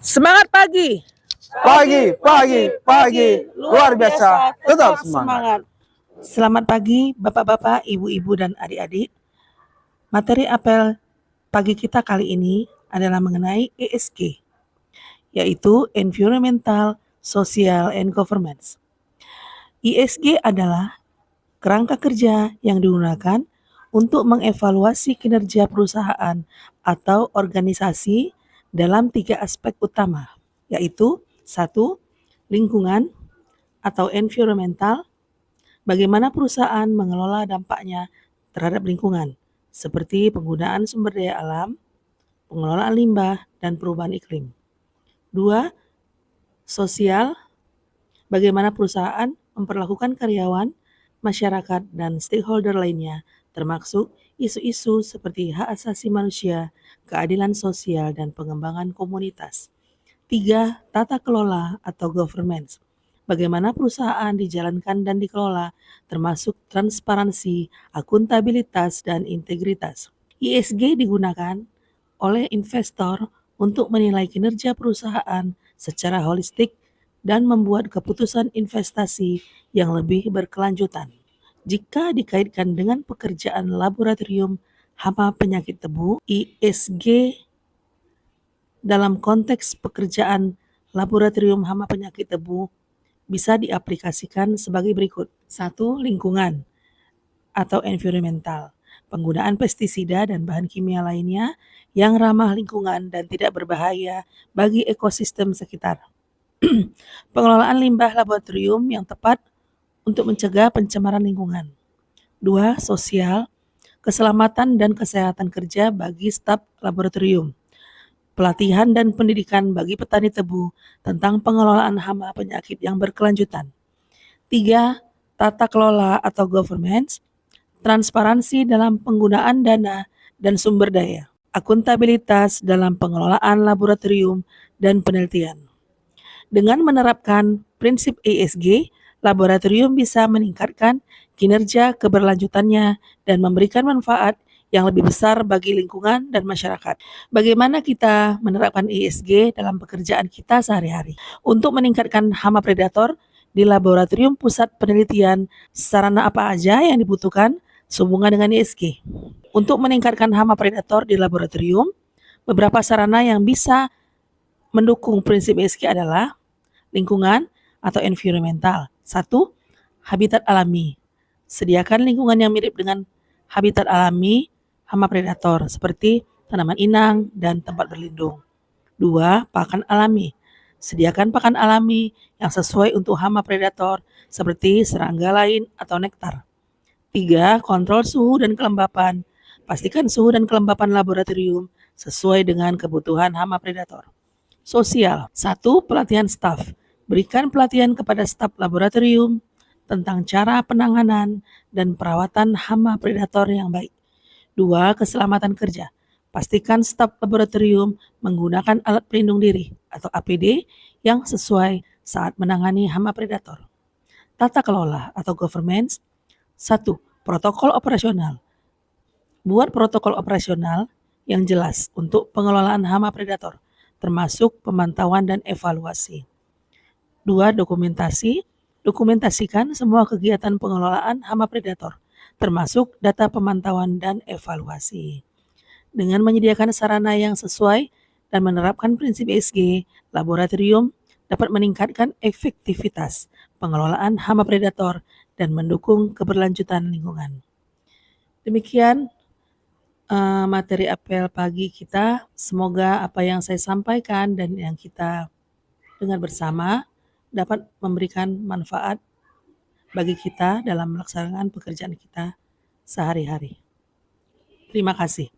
Semangat pagi. Pagi, luar biasa, tetap semangat. Selamat pagi Bapak-bapak, Ibu-ibu, dan adik-adik. Materi apel pagi kita kali ini adalah mengenai ESG, yaitu Environmental, Social, and Governance. ESG adalah kerangka kerja yang digunakan untuk mengevaluasi kinerja perusahaan atau organisasi dalam 3 aspek utama, yaitu 1. Lingkungan atau environmental, bagaimana perusahaan mengelola dampaknya terhadap lingkungan, seperti penggunaan sumber daya alam, pengelolaan limbah, dan perubahan iklim. 2. Sosial, bagaimana perusahaan memperlakukan karyawan, masyarakat, dan stakeholder lainnya, termasuk isu-isu seperti hak asasi manusia, keadilan sosial, dan pengembangan komunitas. 3. Tata kelola atau governance. Bagaimana perusahaan dijalankan dan dikelola, termasuk transparansi, akuntabilitas, dan integritas. ESG digunakan oleh investor untuk menilai kinerja perusahaan secara holistik dan membuat keputusan investasi yang lebih berkelanjutan. Jika dikaitkan dengan pekerjaan laboratorium hama penyakit tebu, ESG dalam konteks pekerjaan laboratorium hama penyakit tebu bisa diaplikasikan sebagai berikut. 1. Lingkungan atau environmental. Penggunaan pestisida dan bahan kimia lainnya yang ramah lingkungan dan tidak berbahaya bagi ekosistem sekitar. Pengelolaan limbah laboratorium yang tepat untuk mencegah pencemaran lingkungan. 2. Sosial, keselamatan dan kesehatan kerja bagi staf laboratorium. Pelatihan dan pendidikan bagi petani tebu tentang pengelolaan hama penyakit yang berkelanjutan. 3. Tata kelola atau governance, transparansi dalam penggunaan dana dan sumber daya, akuntabilitas dalam pengelolaan laboratorium dan penelitian. Dengan menerapkan prinsip ESG, laboratorium bisa meningkatkan kinerja keberlanjutannya dan memberikan manfaat yang lebih besar bagi lingkungan dan masyarakat. Bagaimana kita menerapkan ESG dalam pekerjaan kita sehari-hari? Untuk meningkatkan hama predator di laboratorium pusat penelitian, sarana apa aja yang dibutuhkan sehubungan dengan ESG? Untuk meningkatkan hama predator di laboratorium, beberapa sarana yang bisa mendukung prinsip ESG adalah lingkungan atau environmental. 1. Habitat alami. Sediakan lingkungan yang mirip dengan habitat alami hama predator seperti tanaman inang dan tempat berlindung. 2. Pakan alami. Sediakan pakan alami yang sesuai untuk hama predator seperti serangga lain atau nektar. 3. Kontrol suhu dan kelembapan. Pastikan suhu dan kelembapan laboratorium sesuai dengan kebutuhan hama predator. Sosial. 1. Pelatihan staf. Berikan pelatihan kepada staf laboratorium tentang cara penanganan dan perawatan hama predator yang baik. 2. Keselamatan kerja. Pastikan staf laboratorium menggunakan alat pelindung diri atau APD yang sesuai saat menangani hama predator. Tata kelola atau governance. 1. Protokol operasional. Buat protokol operasional yang jelas untuk pengelolaan hama predator, termasuk pemantauan dan evaluasi. 2. Dokumentasi. Dokumentasikan semua kegiatan pengelolaan hama predator, termasuk data pemantauan dan evaluasi. Dengan menyediakan sarana yang sesuai dan menerapkan prinsip ESG, laboratorium dapat meningkatkan efektivitas pengelolaan hama predator dan mendukung keberlanjutan lingkungan. Demikian materi apel pagi kita. Semoga apa yang saya sampaikan dan yang kita dengar bersama dapat memberikan manfaat bagi kita dalam melaksanakan pekerjaan kita sehari-hari. Terima kasih.